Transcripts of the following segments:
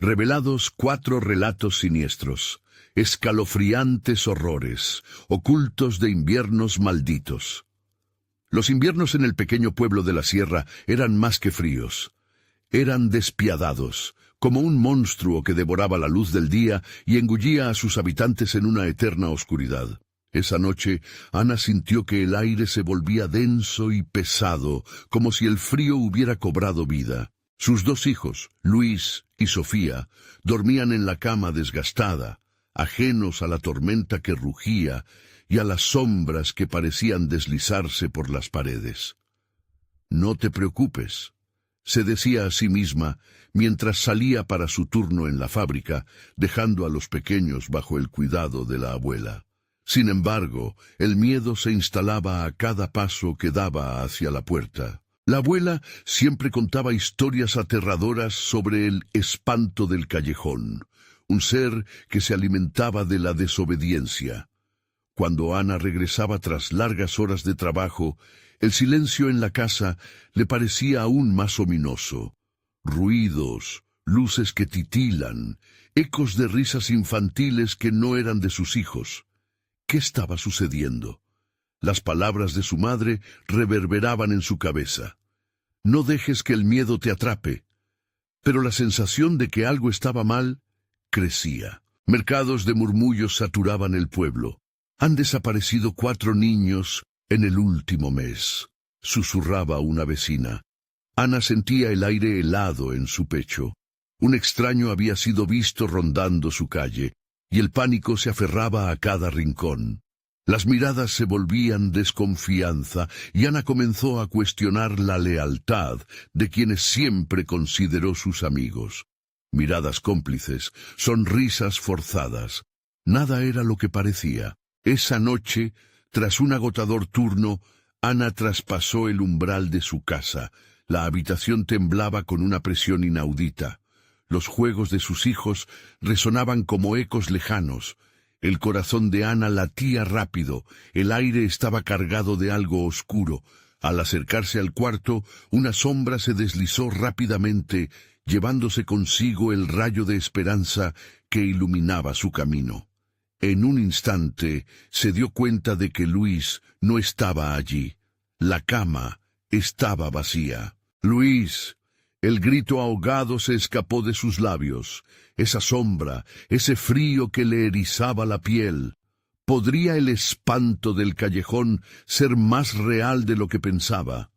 Revelados 4 relatos siniestros, escalofriantes horrores, ocultos de inviernos malditos. Los inviernos en el pequeño pueblo de la sierra eran más que fríos. Eran despiadados, como un monstruo que devoraba la luz del día y engullía a sus habitantes en una eterna oscuridad. Esa noche, Ana sintió que el aire se volvía denso y pesado, como si el frío hubiera cobrado vida. Sus 2 hijos, Luis y Sofía, dormían en la cama desgastada, ajenos a la tormenta que rugía y a las sombras que parecían deslizarse por las paredes. «No te preocupes», se decía a sí misma mientras salía para su turno en la fábrica, dejando a los pequeños bajo el cuidado de la abuela. Sin embargo, el miedo se instalaba a cada paso que daba hacia la puerta. La abuela siempre contaba historias aterradoras sobre el espanto del callejón, un ser que se alimentaba de la desobediencia. Cuando Ana regresaba tras largas horas de trabajo, el silencio en la casa le parecía aún más ominoso. Ruidos, luces que titilan, ecos de risas infantiles que no eran de sus hijos. ¿Qué estaba sucediendo? Las palabras de su madre reverberaban en su cabeza. No dejes que el miedo te atrape. Pero la sensación de que algo estaba mal crecía. Mercados de murmullos saturaban el pueblo. Han desaparecido 4 niños en el último mes, susurraba una vecina. Ana sentía el aire helado en su pecho. Un extraño había sido visto rondando su calle, y el pánico se aferraba a cada rincón. Las miradas se volvían desconfianza, y Ana comenzó a cuestionar la lealtad de quienes siempre consideró sus amigos. Miradas cómplices, sonrisas forzadas. Nada era lo que parecía. Esa noche, tras un agotador turno, Ana traspasó el umbral de su casa. La habitación temblaba con una presión inaudita. Los juegos de sus hijos resonaban como ecos lejanos. El corazón de Ana latía rápido, el aire estaba cargado de algo oscuro. Al acercarse al cuarto, una sombra se deslizó rápidamente, llevándose consigo el rayo de esperanza que iluminaba su camino. En un instante se dio cuenta de que Luis no estaba allí. La cama estaba vacía. «Luis». El grito ahogado se escapó de sus labios. Esa sombra, ese frío que le erizaba la piel. ¿Podría el espanto del callejón ser más real de lo que pensaba?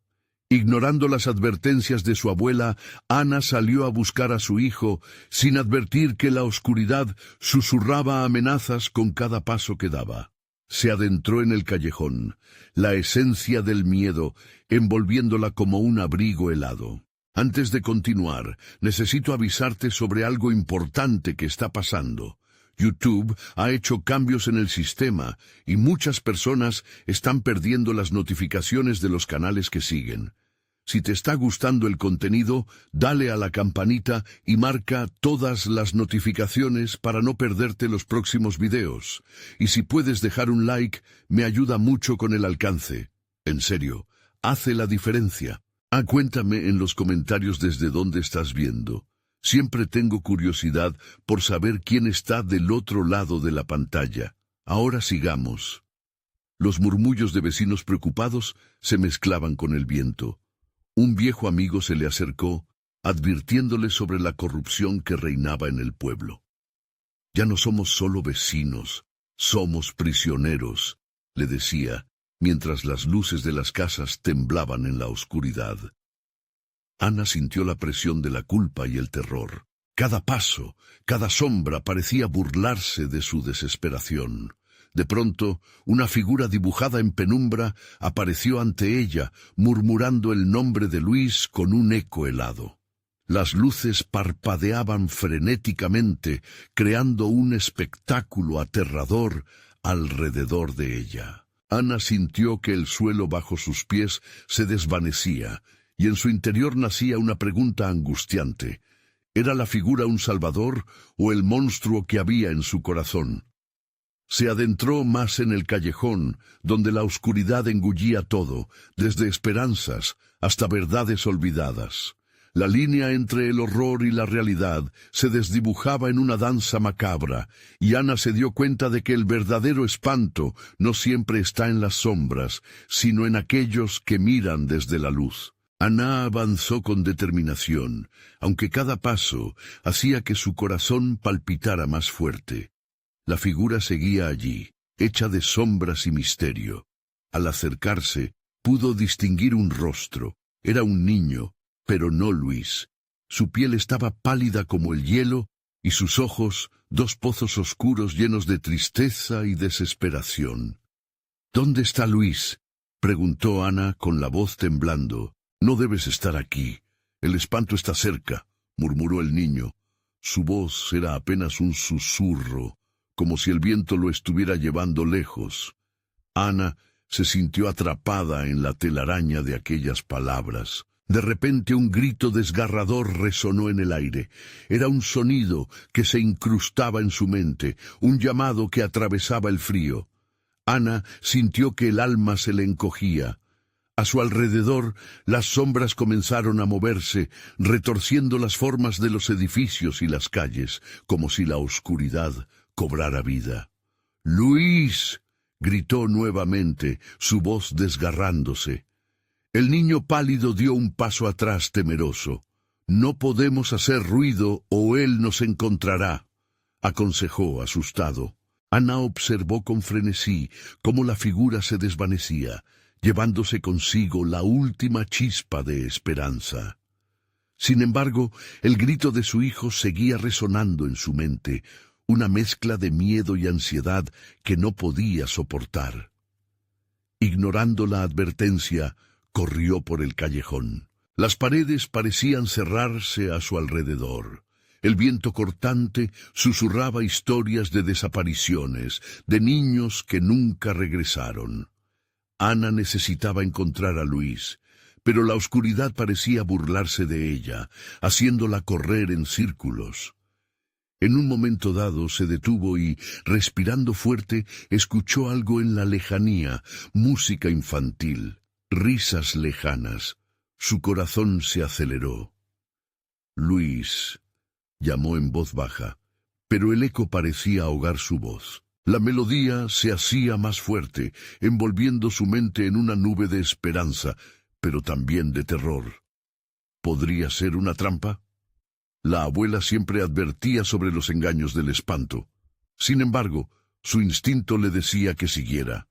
Ignorando las advertencias de su abuela, Ana salió a buscar a su hijo, sin advertir que la oscuridad susurraba amenazas con cada paso que daba. Se adentró en el callejón, la esencia del miedo, envolviéndola como un abrigo helado. Antes de continuar, necesito avisarte sobre algo importante que está pasando. YouTube ha hecho cambios en el sistema y muchas personas están perdiendo las notificaciones de los canales que siguen. Si te está gustando el contenido, dale a la campanita y marca todas las notificaciones para no perderte los próximos videos. Y si puedes dejar un like, me ayuda mucho con el alcance. En serio, hace la diferencia. Cuéntame en los comentarios desde dónde estás viendo. Siempre tengo curiosidad por saber quién está del otro lado de la pantalla. Ahora sigamos. Los murmullos de vecinos preocupados se mezclaban con el viento. Un viejo amigo se le acercó, advirtiéndole sobre la corrupción que reinaba en el pueblo. «Ya no somos solo vecinos, somos prisioneros», le decía, mientras las luces de las casas temblaban en la oscuridad. Ana sintió la presión de la culpa y el terror. Cada paso, cada sombra parecía burlarse de su desesperación. De pronto, una figura dibujada en penumbra apareció ante ella, murmurando el nombre de Luis con un eco helado. Las luces parpadeaban frenéticamente, creando un espectáculo aterrador alrededor de ella. Ana sintió que el suelo bajo sus pies se desvanecía, y en su interior nacía una pregunta angustiante. ¿Era la figura un salvador o el monstruo que había en su corazón? Se adentró más en el callejón, donde la oscuridad engullía todo, desde esperanzas hasta verdades olvidadas. La línea entre el horror y la realidad se desdibujaba en una danza macabra, y Ana se dio cuenta de que el verdadero espanto no siempre está en las sombras, sino en aquellos que miran desde la luz. Ana avanzó con determinación, aunque cada paso hacía que su corazón palpitara más fuerte. La figura seguía allí, hecha de sombras y misterio. Al acercarse, pudo distinguir un rostro. Era un niño, pero no Luis. Su piel estaba pálida como el hielo, y sus ojos, dos pozos oscuros llenos de tristeza y desesperación. —¿Dónde está Luis? —preguntó Ana con la voz temblando. —No debes estar aquí. El espanto está cerca —murmuró el niño. Su voz era apenas un susurro, como si el viento lo estuviera llevando lejos. Ana se sintió atrapada en la telaraña de aquellas palabras. De repente un grito desgarrador resonó en el aire. Era un sonido que se incrustaba en su mente, un llamado que atravesaba el frío. Ana sintió que el alma se le encogía. A su alrededor, las sombras comenzaron a moverse, retorciendo las formas de los edificios y las calles, como si la oscuridad cobrara vida. —¡Luis! —gritó nuevamente, su voz desgarrándose. El niño pálido dio un paso atrás temeroso. —No podemos hacer ruido o él nos encontrará —aconsejó asustado. Ana observó con frenesí cómo la figura se desvanecía, llevándose consigo la última chispa de esperanza. Sin embargo, el grito de su hijo seguía resonando en su mente, una mezcla de miedo y ansiedad que no podía soportar. Ignorando la advertencia, corrió por el callejón. Las paredes parecían cerrarse a su alrededor. El viento cortante susurraba historias de desapariciones, de niños que nunca regresaron. Ana necesitaba encontrar a Luis, pero la oscuridad parecía burlarse de ella, haciéndola correr en círculos. En un momento dado se detuvo y, respirando fuerte, escuchó algo en la lejanía, música infantil, risas lejanas. Su corazón se aceleró. —Luis —llamó en voz baja, pero el eco parecía ahogar su voz. La melodía se hacía más fuerte, envolviendo su mente en una nube de esperanza, pero también de terror. ¿Podría ser una trampa? La abuela siempre advertía sobre los engaños del espanto. Sin embargo, su instinto le decía que siguiera.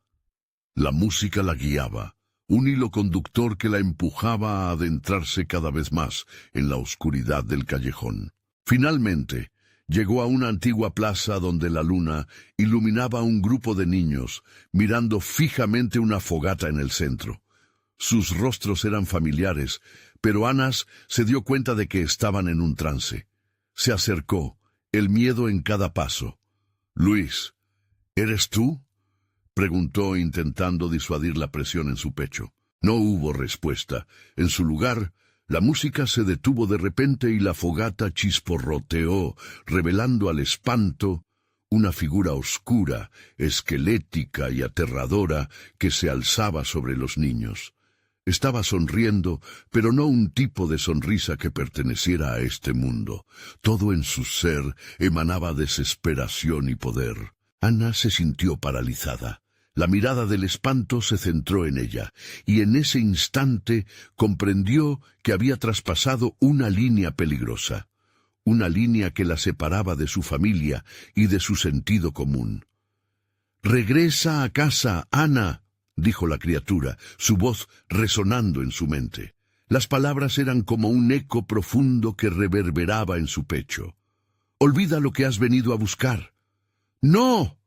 La música la guiaba, un hilo conductor que la empujaba a adentrarse cada vez más en la oscuridad del callejón. Finalmente, llegó a una antigua plaza donde la luna iluminaba a un grupo de niños, mirando fijamente una fogata en el centro. Sus rostros eran familiares, pero Ana se dio cuenta de que estaban en un trance. Se acercó, el miedo en cada paso. —Luis, ¿eres tú? —preguntó intentando disuadir la presión en su pecho. No hubo respuesta. En su lugar, la música se detuvo de repente y la fogata chisporroteó, revelando al espanto una figura oscura, esquelética y aterradora que se alzaba sobre los niños. Estaba sonriendo, pero no un tipo de sonrisa que perteneciera a este mundo. Todo en su ser emanaba desesperación y poder. Ana se sintió paralizada. La mirada del espanto se centró en ella, y en ese instante comprendió que había traspasado una línea peligrosa, una línea que la separaba de su familia y de su sentido común. —Regresa a casa, Ana —dijo la criatura, su voz resonando en su mente. Las palabras eran como un eco profundo que reverberaba en su pecho. —Olvida lo que has venido a buscar. —¡No!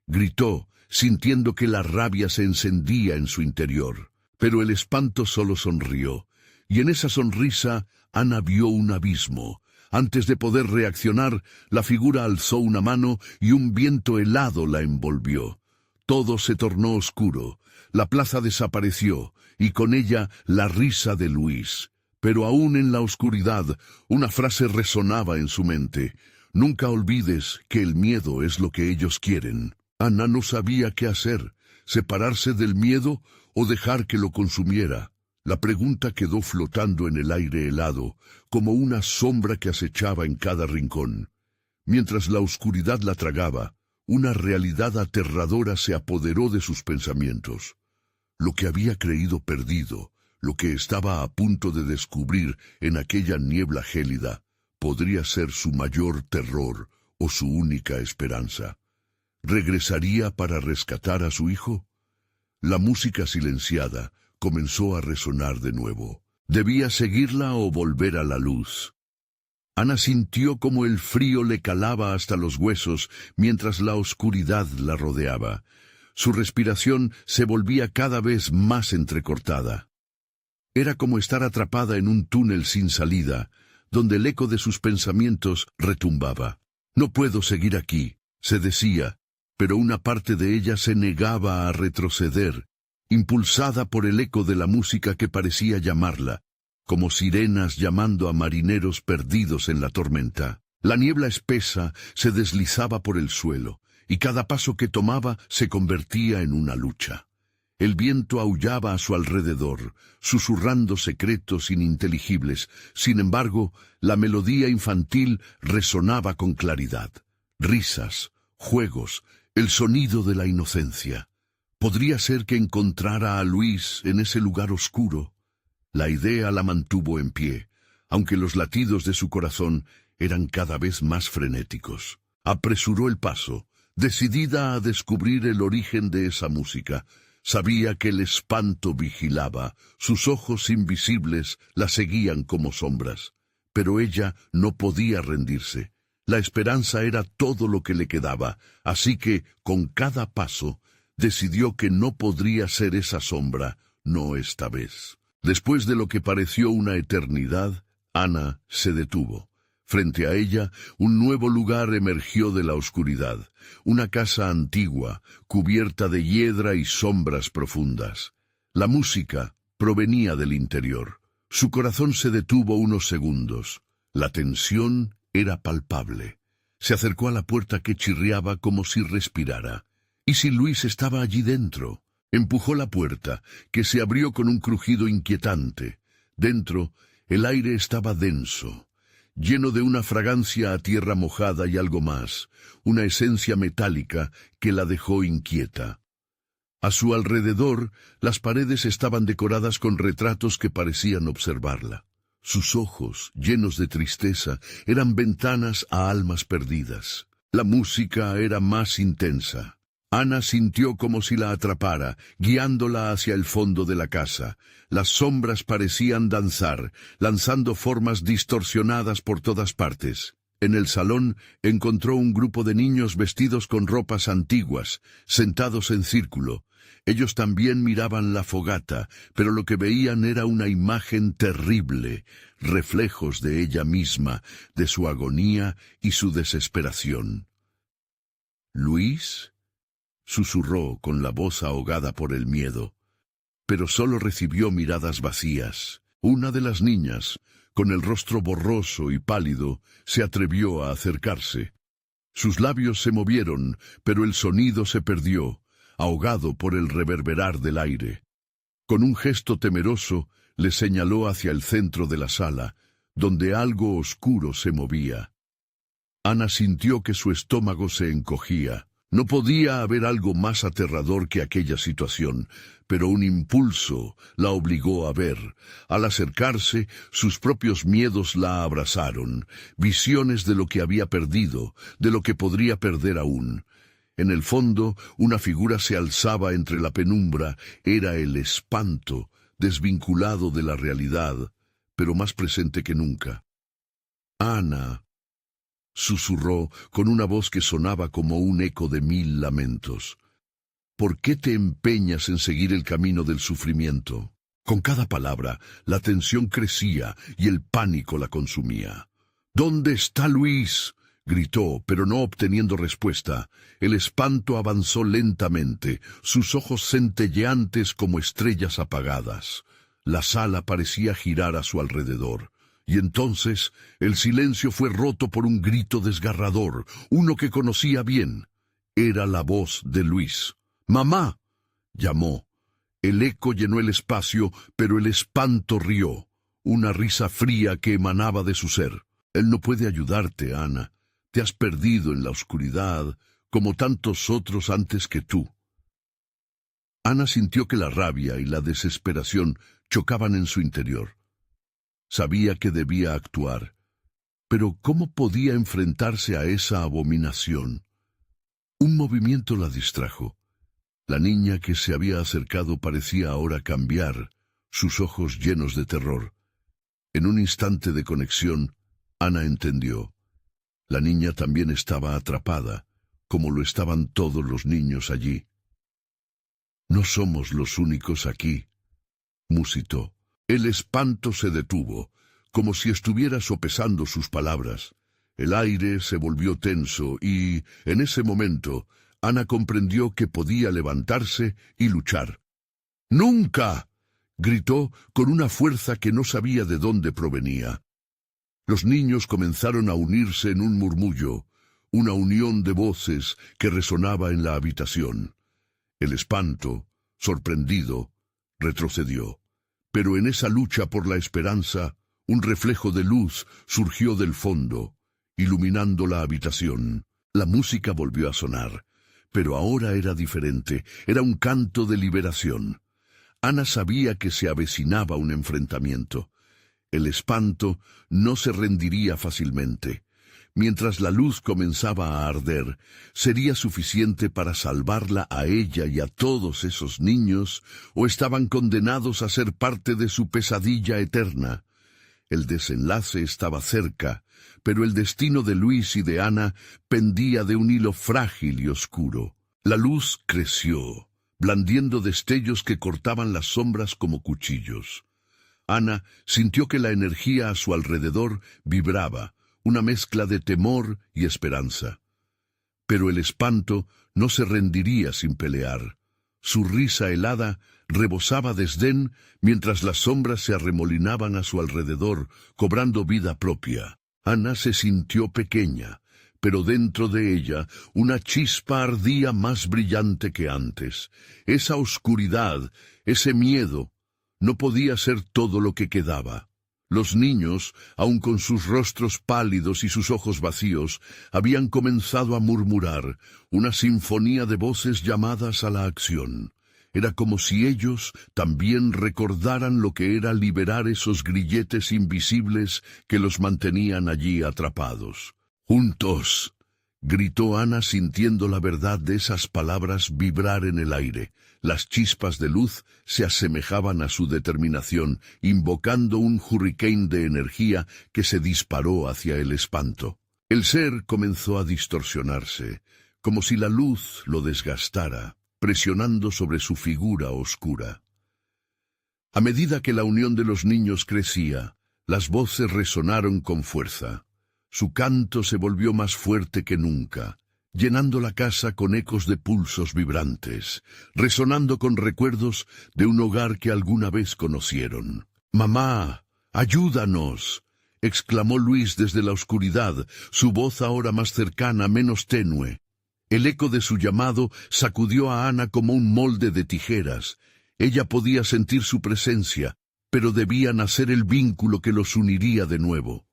—gritó, sintiendo que la rabia se encendía en su interior. Pero el espanto solo sonrió, y en esa sonrisa Ana vio un abismo. Antes de poder reaccionar, la figura alzó una mano y un viento helado la envolvió. Todo se tornó oscuro. La plaza desapareció, y con ella la risa de Luis. Pero aún en la oscuridad, una frase resonaba en su mente. Nunca olvides que el miedo es lo que ellos quieren. Ana no sabía qué hacer, separarse del miedo o dejar que lo consumiera. La pregunta quedó flotando en el aire helado, como una sombra que acechaba en cada rincón. Mientras la oscuridad la tragaba, una realidad aterradora se apoderó de sus pensamientos. Lo que había creído perdido, lo que estaba a punto de descubrir en aquella niebla gélida, podría ser su mayor terror o su única esperanza. ¿Regresaría para rescatar a su hijo? La música silenciada comenzó a resonar de nuevo. ¿Debía seguirla o volver a la luz? Ana sintió como el frío le calaba hasta los huesos mientras la oscuridad la rodeaba. Su respiración se volvía cada vez más entrecortada. Era como estar atrapada en un túnel sin salida, donde el eco de sus pensamientos retumbaba. «No puedo seguir aquí», se decía, pero una parte de ella se negaba a retroceder, impulsada por el eco de la música que parecía llamarla, como sirenas llamando a marineros perdidos en la tormenta. La niebla espesa se deslizaba por el suelo, y cada paso que tomaba se convertía en una lucha. El viento aullaba a su alrededor, susurrando secretos ininteligibles. Sin embargo, la melodía infantil resonaba con claridad. Risas, juegos, el sonido de la inocencia. ¿Podría ser que encontrara a Luis en ese lugar oscuro? La idea la mantuvo en pie, aunque los latidos de su corazón eran cada vez más frenéticos. Apresuró el paso, decidida a descubrir el origen de esa música. Sabía que el espanto vigilaba, sus ojos invisibles la seguían como sombras. Pero ella no podía rendirse. La esperanza era todo lo que le quedaba, así que, con cada paso, decidió que no podría ser esa sombra, no esta vez. Después de lo que pareció una eternidad, Ana se detuvo. Frente a ella, un nuevo lugar emergió de la oscuridad, una casa antigua, cubierta de hiedra y sombras profundas. La música provenía del interior. Su corazón se detuvo unos segundos. La tensión era palpable. Se acercó a la puerta que chirriaba como si respirara. ¿Y si Luis estaba allí dentro? Empujó la puerta, que se abrió con un crujido inquietante. Dentro, el aire estaba denso, lleno de una fragancia a tierra mojada y algo más, una esencia metálica que la dejó inquieta. A su alrededor, las paredes estaban decoradas con retratos que parecían observarla. Sus ojos, llenos de tristeza, eran ventanas a almas perdidas. La música era más intensa. Ana sintió como si la atrapara, guiándola hacia el fondo de la casa. Las sombras parecían danzar, lanzando formas distorsionadas por todas partes. En el salón encontró un grupo de niños vestidos con ropas antiguas, sentados en círculo. Ellos también miraban la fogata, pero lo que veían era una imagen terrible, reflejos de ella misma, de su agonía y su desesperación. «¿Luis?», susurró con la voz ahogada por el miedo, pero solo recibió miradas vacías. Una de las niñas, con el rostro borroso y pálido, se atrevió a acercarse. Sus labios se movieron, pero el sonido se perdió, ahogado por el reverberar del aire. Con un gesto temeroso, le señaló hacia el centro de la sala, donde algo oscuro se movía. Ana sintió que su estómago se encogía. No podía haber algo más aterrador que aquella situación, pero un impulso la obligó a ver. Al acercarse, sus propios miedos la abrazaron, visiones de lo que había perdido, de lo que podría perder aún. En el fondo, una figura se alzaba entre la penumbra. Era el espanto, desvinculado de la realidad, pero más presente que nunca. «Ana», susurró con una voz que sonaba como un eco de 1000 lamentos. «¿Por qué te empeñas en seguir el camino del sufrimiento?». Con cada palabra, la tensión crecía y el pánico la consumía. «¿Dónde está Luis?», gritó, pero no obteniendo respuesta. El espanto avanzó lentamente, sus ojos centelleantes como estrellas apagadas. La sala parecía girar a su alrededor. Y entonces el silencio fue roto por un grito desgarrador, uno que conocía bien. Era la voz de Luis. «¡Mamá!», llamó. El eco llenó el espacio, pero el espanto rió, una risa fría que emanaba de su ser. Él no puede ayudarte, Ana. Te has perdido en la oscuridad, como tantos otros antes que tú. Ana sintió que la rabia y la desesperación chocaban en su interior. Sabía que debía actuar, pero ¿cómo podía enfrentarse a esa abominación? Un movimiento la distrajo. La niña que se había acercado parecía ahora cambiar, sus ojos llenos de terror. En un instante de conexión, Ana entendió. La niña también estaba atrapada, como lo estaban todos los niños allí. «No somos los únicos aquí», musitó. El espanto se detuvo, como si estuviera sopesando sus palabras. El aire se volvió tenso y, en ese momento, Ana comprendió que podía levantarse y luchar. «¡Nunca!», gritó con una fuerza que no sabía de dónde provenía. Los niños comenzaron a unirse en un murmullo, una unión de voces que resonaba en la habitación. El espanto, sorprendido, retrocedió. Pero en esa lucha por la esperanza, un reflejo de luz surgió del fondo, iluminando la habitación. La música volvió a sonar, pero ahora era diferente, era un canto de liberación. Ana sabía que se avecinaba un enfrentamiento. El espanto no se rendiría fácilmente. Mientras la luz comenzaba a arder, sería suficiente para salvarla a ella y a todos esos niños, o estaban condenados a ser parte de su pesadilla eterna. El desenlace estaba cerca, pero el destino de Luis y de Ana pendía de un hilo frágil y oscuro. La luz creció, blandiendo destellos que cortaban las sombras como cuchillos. Ana sintió que la energía a su alrededor vibraba, una mezcla de temor y esperanza. Pero el espanto no se rendiría sin pelear. Su risa helada rebosaba desdén mientras las sombras se arremolinaban a su alrededor, cobrando vida propia. Ana se sintió pequeña, pero dentro de ella una chispa ardía más brillante que antes. Esa oscuridad, ese miedo, no podía ser todo lo que quedaba. Los niños, aun con sus rostros pálidos y sus ojos vacíos, habían comenzado a murmurar, una sinfonía de voces llamadas a la acción. Era como si ellos también recordaran lo que era liberar esos grilletes invisibles que los mantenían allí atrapados. «¡Juntos!», gritó Ana sintiendo la verdad de esas palabras vibrar en el aire. Las chispas de luz se asemejaban a su determinación, invocando un hurricane de energía que se disparó hacia el espanto. El ser comenzó a distorsionarse, como si la luz lo desgastara, presionando sobre su figura oscura. A medida que la unión de los niños crecía, las voces resonaron con fuerza. Su canto se volvió más fuerte que nunca, llenando la casa con ecos de pulsos vibrantes, resonando con recuerdos de un hogar que alguna vez conocieron. «¡Mamá, ayúdanos!», exclamó Luis desde la oscuridad, su voz ahora más cercana, menos tenue. El eco de su llamado sacudió a Ana como un molde de tijeras. Ella podía sentir su presencia, pero debía nacer el vínculo que los uniría de nuevo.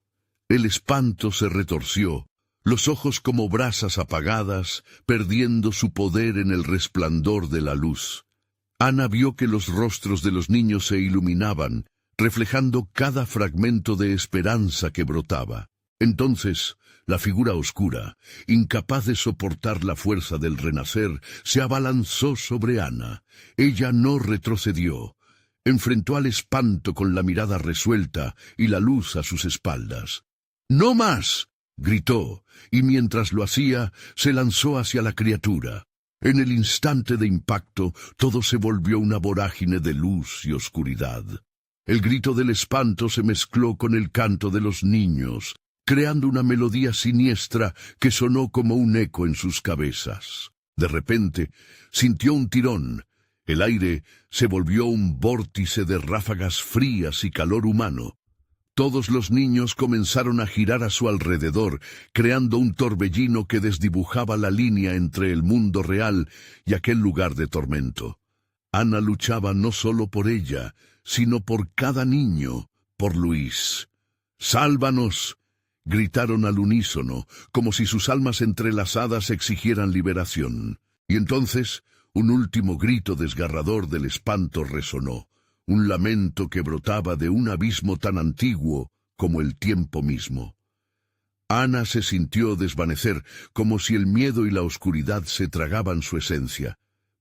El espanto se retorció, los ojos como brasas apagadas, perdiendo su poder en el resplandor de la luz. Ana vio que los rostros de los niños se iluminaban, reflejando cada fragmento de esperanza que brotaba. Entonces, la figura oscura, incapaz de soportar la fuerza del renacer, se abalanzó sobre Ana. Ella no retrocedió. Enfrentó al espanto con la mirada resuelta y la luz a sus espaldas. «¡No más!», gritó, y mientras lo hacía, se lanzó hacia la criatura. En el instante de impacto, todo se volvió una vorágine de luz y oscuridad. El grito del espanto se mezcló con el canto de los niños, creando una melodía siniestra que sonó como un eco en sus cabezas. De repente, sintió un tirón. El aire se volvió un vórtice de ráfagas frías y calor humano. Todos los niños comenzaron a girar a su alrededor, creando un torbellino que desdibujaba la línea entre el mundo real y aquel lugar de tormento. Ana luchaba no solo por ella, sino por cada niño, por Luis. ¡Sálvanos!, gritaron al unísono, como si sus almas entrelazadas exigieran liberación. Y entonces, un último grito desgarrador del espanto resonó, un lamento que brotaba de un abismo tan antiguo como el tiempo mismo. Ana se sintió desvanecer, como si el miedo y la oscuridad se tragaban su esencia,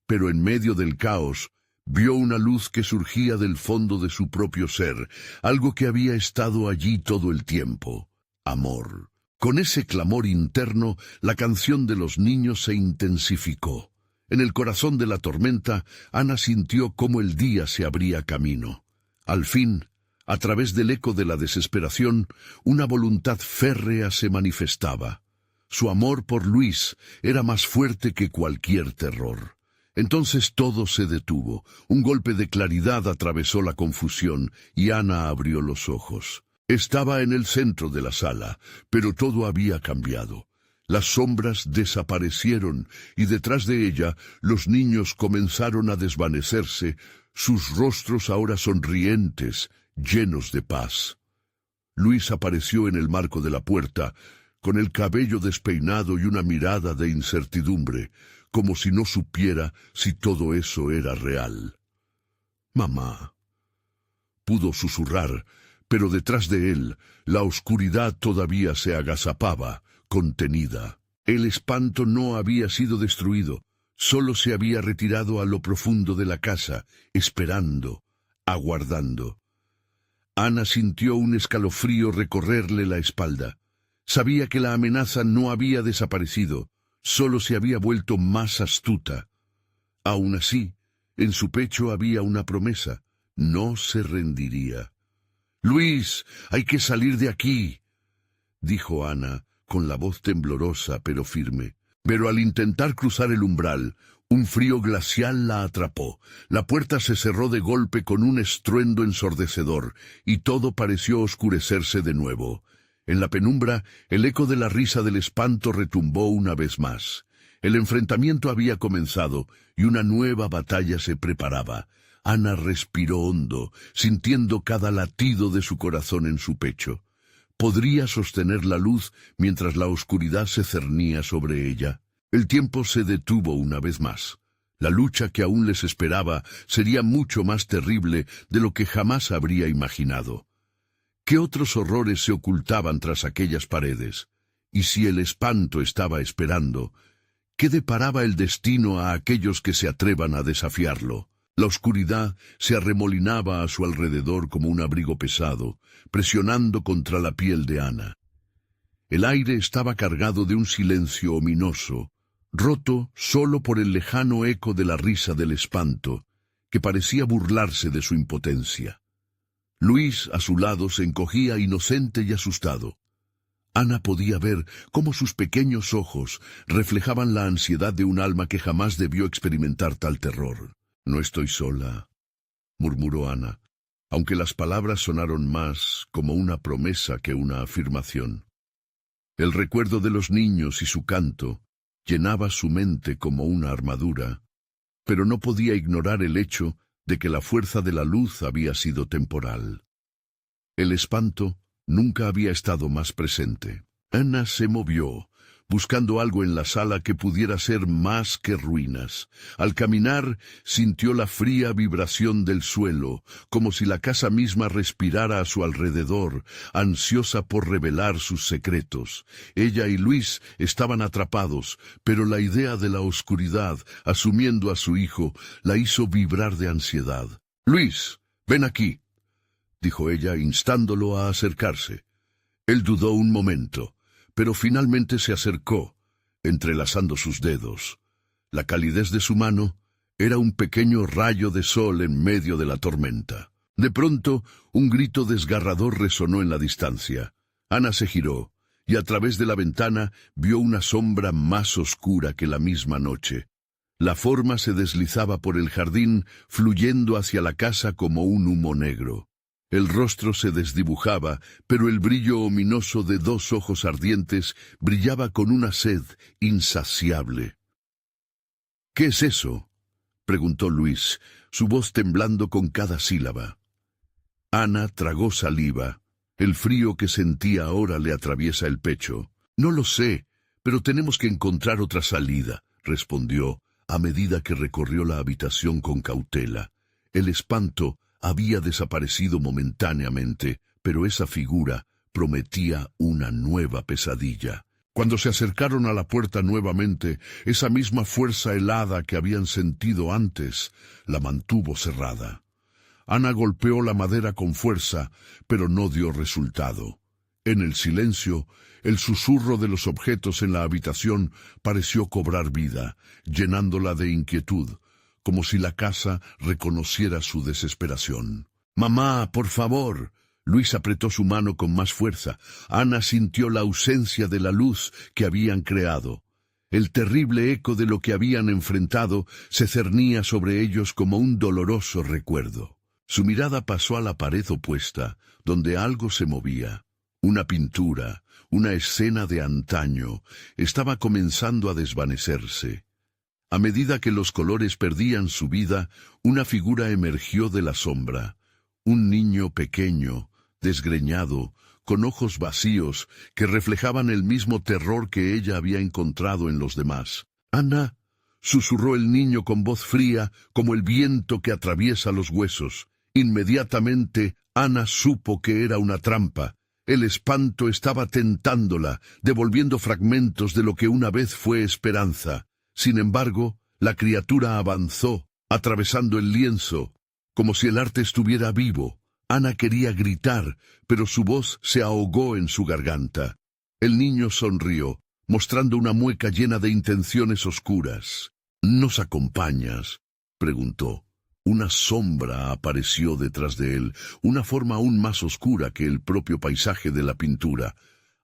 pero en medio del caos vio una luz que surgía del fondo de su propio ser, algo que había estado allí todo el tiempo: amor. Con ese clamor interno, la canción de los niños se intensificó. En el corazón de la tormenta, Ana sintió cómo el día se abría camino. Al fin, a través del eco de la desesperación, una voluntad férrea se manifestaba. Su amor por Luis era más fuerte que cualquier terror. Entonces todo se detuvo. Un golpe de claridad atravesó la confusión y Ana abrió los ojos. Estaba en el centro de la sala, pero todo había cambiado. Las sombras desaparecieron y detrás de ella los niños comenzaron a desvanecerse, sus rostros ahora sonrientes, llenos de paz. Luis apareció en el marco de la puerta, con el cabello despeinado y una mirada de incertidumbre, como si no supiera si todo eso era real. «Mamá», pudo susurrar, pero detrás de él la oscuridad todavía se agazapaba, contenida. El espanto no había sido destruido, solo se había retirado a lo profundo de la casa, esperando, aguardando. Ana sintió un escalofrío recorrerle la espalda. Sabía que la amenaza no había desaparecido, solo se había vuelto más astuta. Aún así, en su pecho había una promesa: no se rendiría. «Luis, hay que salir de aquí», dijo Ana, con la voz temblorosa pero firme. Pero al intentar cruzar el umbral, un frío glacial la atrapó. La puerta se cerró de golpe con un estruendo ensordecedor, y todo pareció oscurecerse de nuevo. En la penumbra, el eco de la risa del espanto retumbó una vez más. El enfrentamiento había comenzado, y una nueva batalla se preparaba. Ana respiró hondo, sintiendo cada latido de su corazón en su pecho. Podría sostener la luz mientras la oscuridad se cernía sobre ella. El tiempo se detuvo una vez más. La lucha que aún les esperaba sería mucho más terrible de lo que jamás habría imaginado. ¿Qué otros horrores se ocultaban tras aquellas paredes? Y si el espanto estaba esperando, ¿qué deparaba el destino a aquellos que se atrevan a desafiarlo? La oscuridad se arremolinaba a su alrededor como un abrigo pesado, presionando contra la piel de Ana. El aire estaba cargado de un silencio ominoso, roto solo por el lejano eco de la risa del espanto, que parecía burlarse de su impotencia. Luis, a su lado, se encogía inocente y asustado. Ana podía ver cómo sus pequeños ojos reflejaban la ansiedad de un alma que jamás debió experimentar tal terror. «No estoy sola», murmuró Ana, aunque las palabras sonaron más como una promesa que una afirmación. El recuerdo de los niños y su canto llenaba su mente como una armadura, pero no podía ignorar el hecho de que la fuerza de la luz había sido temporal. El espanto nunca había estado más presente. Ana se movió, buscando algo en la sala que pudiera ser más que ruinas. Al caminar, sintió la fría vibración del suelo, como si la casa misma respirara a su alrededor, ansiosa por revelar sus secretos. Ella y Luis estaban atrapados, pero la idea de la oscuridad, asumiendo a su hijo, la hizo vibrar de ansiedad. «Luis, ven aquí», dijo ella, instándolo a acercarse. Él dudó un momento, pero finalmente se acercó, entrelazando sus dedos. La calidez de su mano era un pequeño rayo de sol en medio de la tormenta. De pronto, un grito desgarrador resonó en la distancia. Ana se giró, y a través de la ventana vio una sombra más oscura que la misma noche. La forma se deslizaba por el jardín, fluyendo hacia la casa como un humo negro. El rostro se desdibujaba, pero el brillo ominoso de dos ojos ardientes brillaba con una sed insaciable. «¿Qué es eso?», preguntó Luis, su voz temblando con cada sílaba. Ana tragó saliva. El frío que sentía ahora le atraviesa el pecho. No lo sé, pero tenemos que encontrar otra salida, respondió, a medida que recorrió la habitación con cautela. El espanto había desaparecido momentáneamente, pero esa figura prometía una nueva pesadilla. Cuando se acercaron a la puerta nuevamente, esa misma fuerza helada que habían sentido antes la mantuvo cerrada. Ana golpeó la madera con fuerza, pero no dio resultado. En el silencio, el susurro de los objetos en la habitación pareció cobrar vida, llenándola de inquietud, como si la casa reconociera su desesperación. «Mamá, por favor». Luis apretó su mano con más fuerza. Ana sintió la ausencia de la luz que habían creado. El terrible eco de lo que habían enfrentado se cernía sobre ellos como un doloroso recuerdo. Su mirada pasó a la pared opuesta, donde algo se movía. Una pintura, una escena de antaño, estaba comenzando a desvanecerse. A medida que los colores perdían su vida, una figura emergió de la sombra. Un niño pequeño, desgreñado, con ojos vacíos, que reflejaban el mismo terror que ella había encontrado en los demás. «Ana», susurró el niño con voz fría, como el viento que atraviesa los huesos. Inmediatamente, Ana supo que era una trampa. El espanto estaba tentándola, devolviendo fragmentos de lo que una vez fue esperanza. Sin embargo, la criatura avanzó, atravesando el lienzo, como si el arte estuviera vivo. Ana quería gritar, pero su voz se ahogó en su garganta. El niño sonrió, mostrando una mueca llena de intenciones oscuras. «¿Nos acompañas?», preguntó. Una sombra apareció detrás de él, una forma aún más oscura que el propio paisaje de la pintura.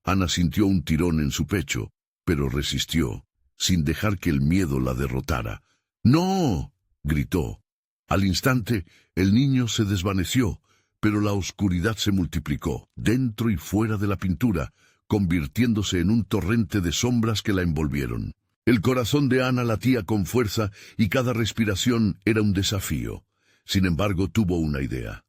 Ana sintió un tirón en su pecho, pero resistió, sin dejar que el miedo la derrotara. «¡No!», gritó. Al instante, el niño se desvaneció, pero la oscuridad se multiplicó, dentro y fuera de la pintura, convirtiéndose en un torrente de sombras que la envolvieron. El corazón de Ana latía con fuerza y cada respiración era un desafío. Sin embargo, tuvo una idea.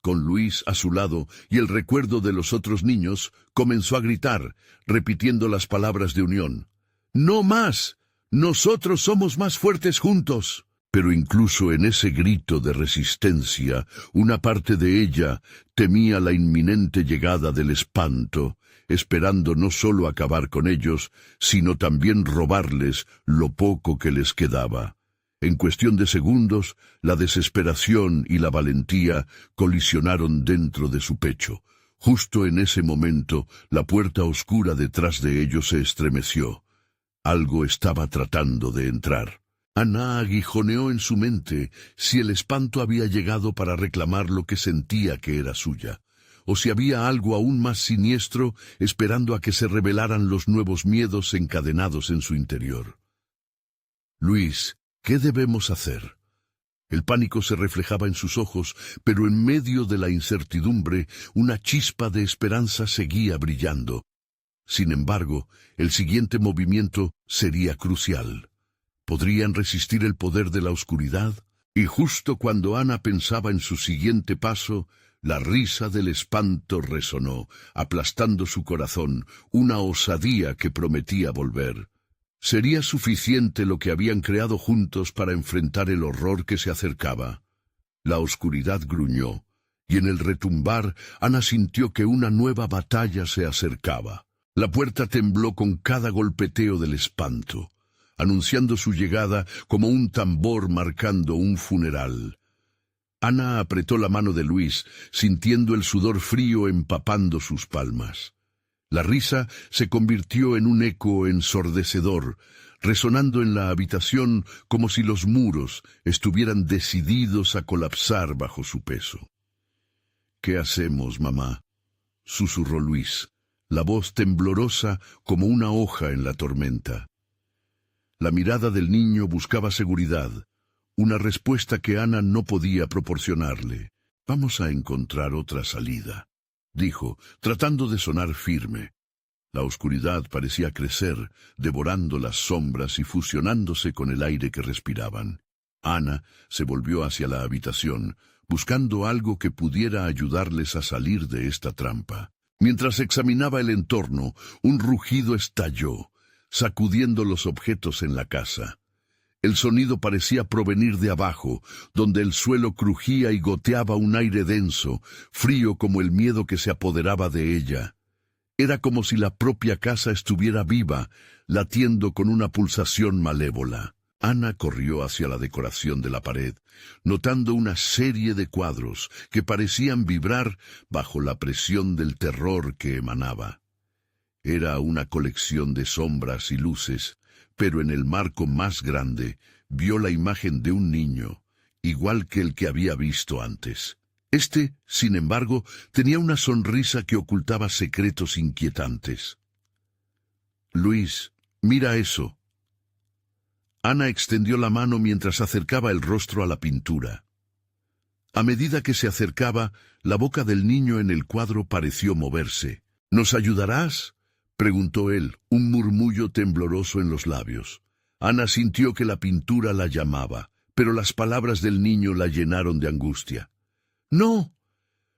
Con Luis a su lado y el recuerdo de los otros niños, comenzó a gritar, repitiendo las palabras de unión. «¡No más! ¡Nosotros somos más fuertes juntos!». Pero incluso en ese grito de resistencia, una parte de ella temía la inminente llegada del espanto, esperando no solo acabar con ellos, sino también robarles lo poco que les quedaba. En cuestión de segundos, la desesperación y la valentía colisionaron dentro de su pecho. Justo en ese momento, la puerta oscura detrás de ellos se estremeció. Algo estaba tratando de entrar. Ana aguijoneó en su mente si el espanto había llegado para reclamar lo que sentía que era suya, o si había algo aún más siniestro esperando a que se revelaran los nuevos miedos encadenados en su interior. «Luis, ¿qué debemos hacer?». El pánico se reflejaba en sus ojos, pero en medio de la incertidumbre, una chispa de esperanza seguía brillando. Sin embargo, el siguiente movimiento sería crucial. ¿Podrían resistir el poder de la oscuridad? Y justo cuando Ana pensaba en su siguiente paso, la risa del espanto resonó, aplastando su corazón, una osadía que prometía volver. ¿Sería suficiente lo que habían creado juntos para enfrentar el horror que se acercaba? La oscuridad gruñó, y en el retumbar Ana sintió que una nueva batalla se acercaba. La puerta tembló con cada golpeteo del espanto, anunciando su llegada como un tambor marcando un funeral. Ana apretó la mano de Luis, sintiendo el sudor frío empapando sus palmas. La risa se convirtió en un eco ensordecedor, resonando en la habitación como si los muros estuvieran decididos a colapsar bajo su peso. «¿Qué hacemos, mamá?», susurró Luis, la voz temblorosa como una hoja en la tormenta. La mirada del niño buscaba seguridad, una respuesta que Ana no podía proporcionarle. «Vamos a encontrar otra salida», dijo, tratando de sonar firme. La oscuridad parecía crecer, devorando las sombras y fusionándose con el aire que respiraban. Ana se volvió hacia la habitación, buscando algo que pudiera ayudarles a salir de esta trampa. Mientras examinaba el entorno, un rugido estalló, sacudiendo los objetos en la casa. El sonido parecía provenir de abajo, donde el suelo crujía y goteaba un aire denso, frío como el miedo que se apoderaba de ella. Era como si la propia casa estuviera viva, latiendo con una pulsación malévola. Ana corrió hacia la decoración de la pared, notando una serie de cuadros que parecían vibrar bajo la presión del terror que emanaba. Era una colección de sombras y luces, pero en el marco más grande vio la imagen de un niño, igual que el que había visto antes. Este, sin embargo, tenía una sonrisa que ocultaba secretos inquietantes. «Luis, mira eso». Ana extendió la mano mientras acercaba el rostro a la pintura. A medida que se acercaba, la boca del niño en el cuadro pareció moverse. «¿Nos ayudarás?», preguntó él, un murmullo tembloroso en los labios. Ana sintió que la pintura la llamaba, pero las palabras del niño la llenaron de angustia. «No,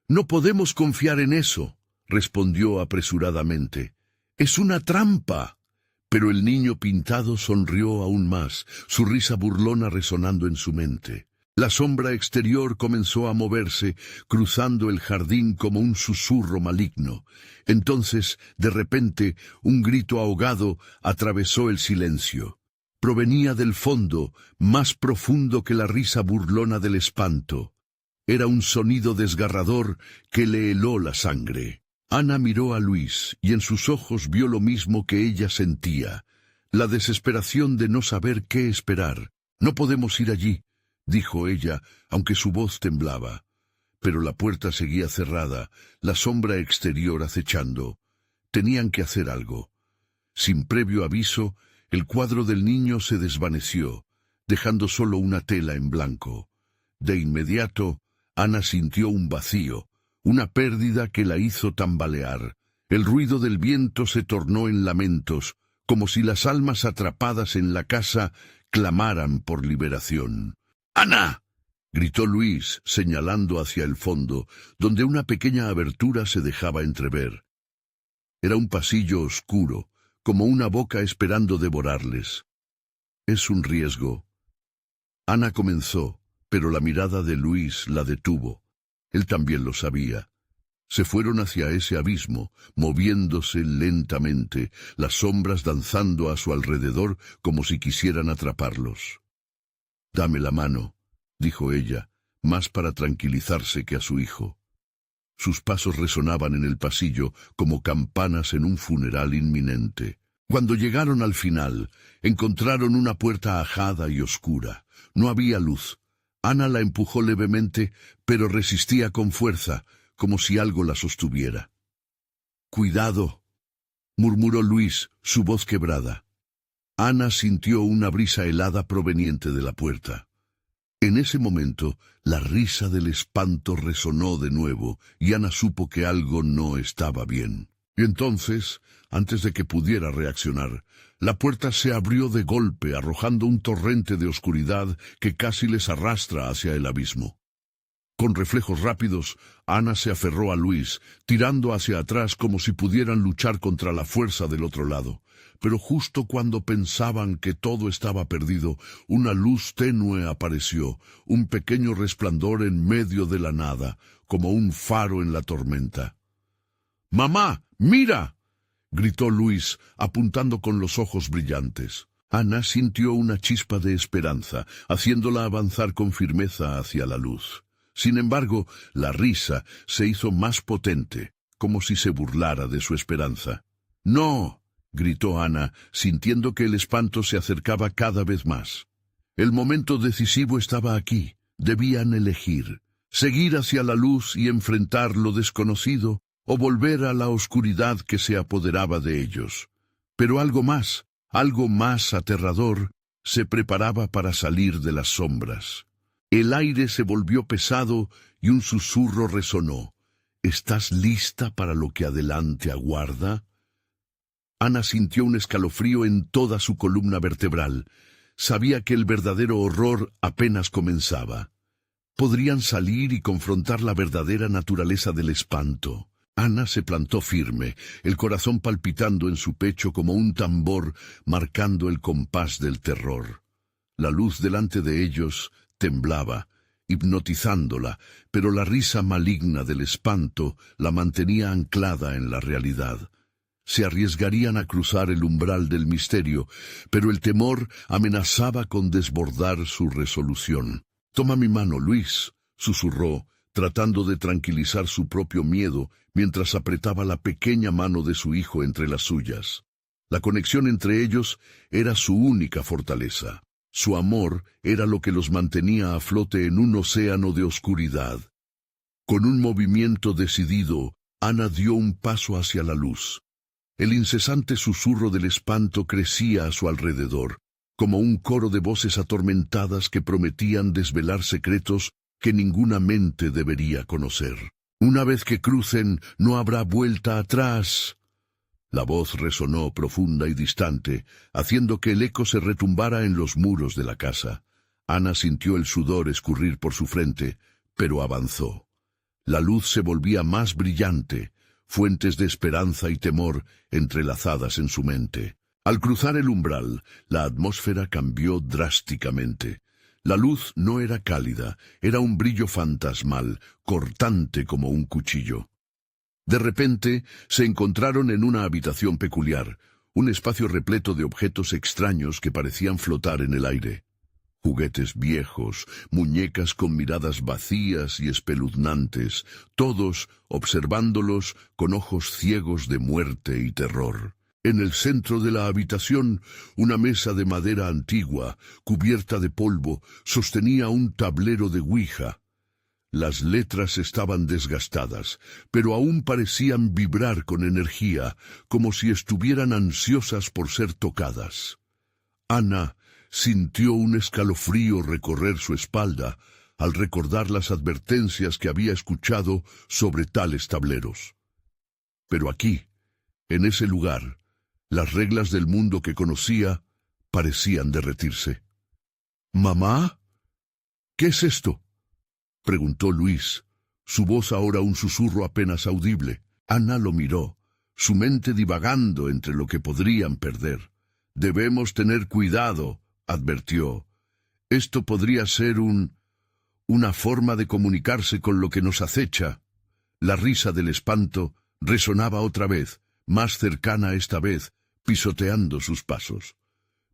no podemos confiar en eso», respondió apresuradamente. «Es una trampa». Pero el niño pintado sonrió aún más, su risa burlona resonando en su mente. La sombra exterior comenzó a moverse, cruzando el jardín como un susurro maligno. Entonces, de repente, un grito ahogado atravesó el silencio. Provenía del fondo, más profundo que la risa burlona del espanto. Era un sonido desgarrador que le heló la sangre. Ana miró a Luis y en sus ojos vio lo mismo que ella sentía, la desesperación de no saber qué esperar. «No podemos ir allí», dijo ella, aunque su voz temblaba. Pero la puerta seguía cerrada, la sombra exterior acechando. Tenían que hacer algo. Sin previo aviso, el cuadro del niño se desvaneció, dejando solo una tela en blanco. De inmediato, Ana sintió un vacío, una pérdida que la hizo tambalear. El ruido del viento se tornó en lamentos, como si las almas atrapadas en la casa clamaran por liberación. «¡Ana!», gritó Luis, señalando hacia el fondo, donde una pequeña abertura se dejaba entrever. Era un pasillo oscuro, como una boca esperando devorarles. «Es un riesgo». Ana comenzó, pero la mirada de Luis la detuvo. Él también lo sabía. Se fueron hacia ese abismo, moviéndose lentamente, las sombras danzando a su alrededor como si quisieran atraparlos. «Dame la mano», dijo ella, más para tranquilizarse que a su hijo. Sus pasos resonaban en el pasillo como campanas en un funeral inminente. Cuando llegaron al final, encontraron una puerta ajada y oscura. No había luz. Ana la empujó levemente, pero resistía con fuerza, como si algo la sostuviera. «Cuidado», murmuró Luis, su voz quebrada. Ana sintió una brisa helada proveniente de la puerta. En ese momento, la risa del espanto resonó de nuevo, y Ana supo que algo no estaba bien. Y entonces, antes de que pudiera reaccionar, la puerta se abrió de golpe, arrojando un torrente de oscuridad que casi les arrastra hacia el abismo. Con reflejos rápidos, Ana se aferró a Luis, tirando hacia atrás como si pudieran luchar contra la fuerza del otro lado. Pero justo cuando pensaban que todo estaba perdido, una luz tenue apareció, un pequeño resplandor en medio de la nada, como un faro en la tormenta. «¡Mamá, mira!», gritó Luis, apuntando con los ojos brillantes. Ana sintió una chispa de esperanza, haciéndola avanzar con firmeza hacia la luz. Sin embargo, la risa se hizo más potente, como si se burlara de su esperanza. «¡No!», gritó Ana, sintiendo que el espanto se acercaba cada vez más. El momento decisivo estaba aquí. Debían elegir: seguir hacia la luz y enfrentar lo desconocido, o volver a la oscuridad que se apoderaba de ellos. Pero algo más aterrador, se preparaba para salir de las sombras. El aire se volvió pesado y un susurro resonó. «¿Estás lista para lo que adelante aguarda?». Ana sintió un escalofrío en toda su columna vertebral. sabía que el verdadero horror apenas comenzaba. Podrían salir y confrontar la verdadera naturaleza del espanto. Ana se plantó firme, el corazón palpitando en su pecho como un tambor marcando el compás del terror. La luz delante de ellos temblaba, hipnotizándola, pero la risa maligna del espanto la mantenía anclada en la realidad. Se arriesgarían a cruzar el umbral del misterio, pero el temor amenazaba con desbordar su resolución. «Toma mi mano, Luis», susurró, tratando de tranquilizar su propio miedo mientras apretaba la pequeña mano de su hijo entre las suyas. La conexión entre ellos era su única fortaleza. Su amor era lo que los mantenía a flote en un océano de oscuridad. Con un movimiento decidido, Ana dio un paso hacia la luz. El incesante susurro del espanto crecía a su alrededor, como un coro de voces atormentadas que prometían desvelar secretos que ninguna mente debería conocer. «Una vez que crucen, no habrá vuelta atrás». La voz resonó profunda y distante, haciendo que el eco se retumbara en los muros de la casa. Ana sintió el sudor escurrir por su frente, pero avanzó. La luz se volvía más brillante, fuentes de esperanza y temor entrelazadas en su mente. Al cruzar el umbral, la atmósfera cambió drásticamente. La luz no era cálida, era un brillo fantasmal, cortante como un cuchillo. De repente, se encontraron en una habitación peculiar, un espacio repleto de objetos extraños que parecían flotar en el aire. Juguetes viejos, muñecas con miradas vacías y espeluznantes, todos observándolos con ojos ciegos de muerte y terror. En el centro de la habitación, una mesa de madera antigua, cubierta de polvo, sostenía un tablero de ouija. Las letras estaban desgastadas, pero aún parecían vibrar con energía, como si estuvieran ansiosas por ser tocadas. Ana sintió un escalofrío recorrer su espalda al recordar las advertencias que había escuchado sobre tales tableros. Pero aquí, en ese lugar, las reglas del mundo que conocía parecían derretirse. «¿Mamá? ¿Qué es esto?», preguntó Luis, su voz ahora un susurro apenas audible. Ana lo miró, su mente divagando entre lo que podrían perder. «Debemos tener cuidado», advirtió. «Esto podría ser una forma de comunicarse con lo que nos acecha». La risa del espanto resonaba otra vez, más cercana esta vez, pisoteando sus pasos.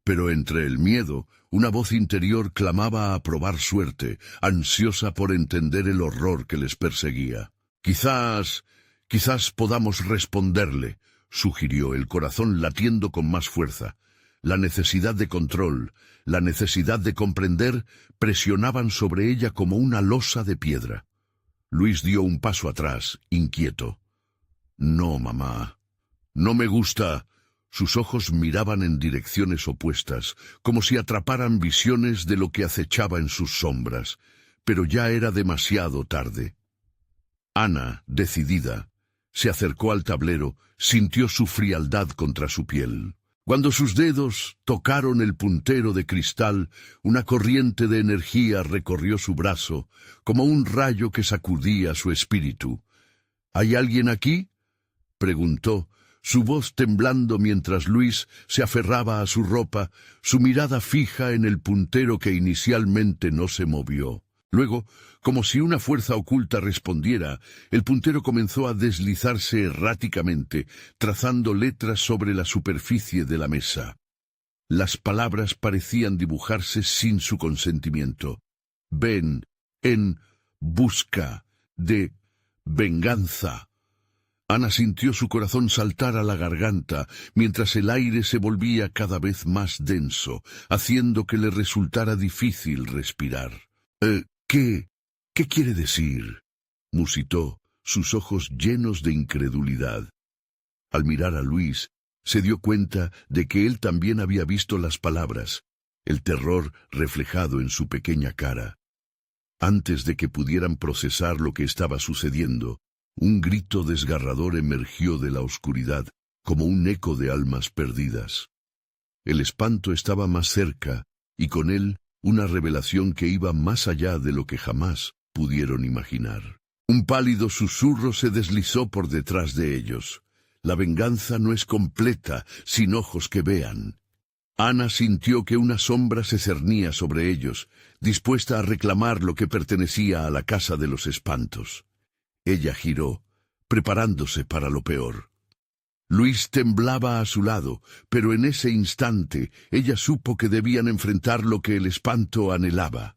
Pero entre el miedo, una voz interior clamaba a probar suerte, ansiosa por entender el horror que les perseguía. Quizás podamos responderle», sugirió, el corazón latiendo con más fuerza. La necesidad de control, la necesidad de comprender, presionaban sobre ella como una losa de piedra. Luis dio un paso atrás, inquieto. «No, mamá. No me gusta». Sus ojos miraban en direcciones opuestas, como si atraparan visiones de lo que acechaba en sus sombras, pero ya era demasiado tarde. Ana, decidida, se acercó al tablero, sintió su frialdad contra su piel. Cuando sus dedos tocaron el puntero de cristal, una corriente de energía recorrió su brazo, como un rayo que sacudía su espíritu. «¿Hay alguien aquí?», preguntó, su voz temblando mientras Luis se aferraba a su ropa, su mirada fija en el puntero que inicialmente no se movió. Luego, como si una fuerza oculta respondiera, el puntero comenzó a deslizarse erráticamente, trazando letras sobre la superficie de la mesa. Las palabras parecían dibujarse sin su consentimiento. «Ven, en busca de venganza». Ana sintió su corazón saltar a la garganta, mientras el aire se volvía cada vez más denso, haciendo que le resultara difícil respirar. ¿Qué quiere decir?», musitó, sus ojos llenos de incredulidad. Al mirar a Luis, se dio cuenta de que él también había visto las palabras, el terror reflejado en su pequeña cara. Antes de que pudieran procesar lo que estaba sucediendo, un grito desgarrador emergió de la oscuridad, como un eco de almas perdidas. El espanto estaba más cerca, y con él una revelación que iba más allá de lo que jamás pudieron imaginar. Un pálido susurro se deslizó por detrás de ellos. La venganza no es completa sin ojos que vean. Ana sintió que una sombra se cernía sobre ellos, dispuesta a reclamar lo que pertenecía a la casa de los espantos. Ella giró, preparándose para lo peor. Luis temblaba a su lado, pero en ese instante ella supo que debían enfrentar lo que el espanto anhelaba.